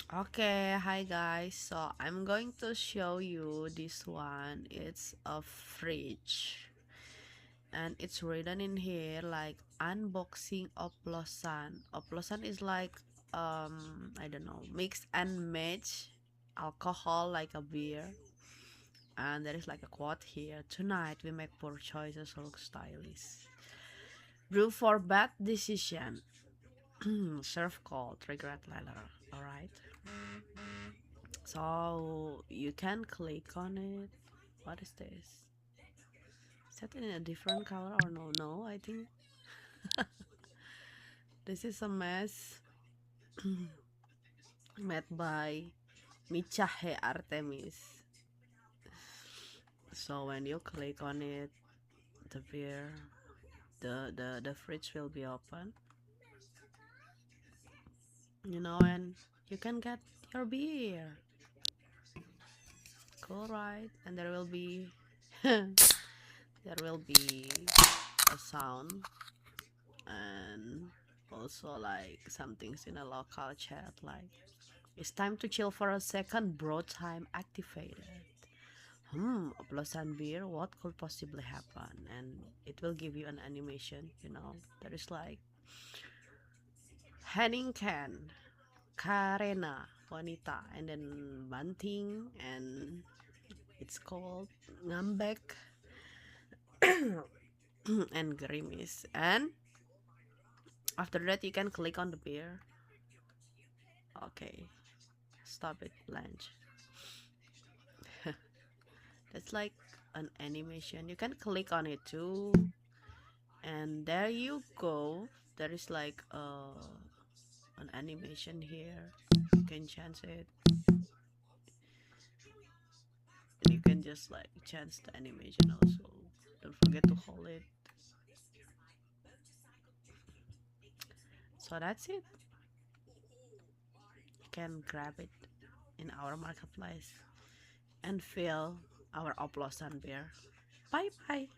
Okay, hi guys. So I'm going to show you this one. It's a fridge, and it's written in here like unboxing Oplosan. Oplosan is like I don't know, mix and match alcohol like a beer. And there is like a quote here: tonight we make poor choices, look stylish. Brew for bad decision. Serve cold, regret later. All right. So you can click on it. What is this? Is that in a different color or no? No, I think this is a mess made by Michahe Artemis. So when you click on it, the beer, the fridge will be open, and you can get your beer. Cool, right? And there will be there will be a sound, and also like some things in a local chat like it's time to chill for a second, bro time activated. Oplosan beer, what could possibly happen? And it will give you an animation, there is like Henning Can, Karena, Wanita, and then Banting, and it's called Ngambek and Grimace. And after that you can click on the beer. Okay, stop it, Blanche. That's like an animation. You can click on it too, and there you go. There is like an animation here. You can change it, and you can just like change the animation also. Don't forget to hold it. So that's it. You can grab it in our marketplace and feel our Oplosan beer. Bye bye.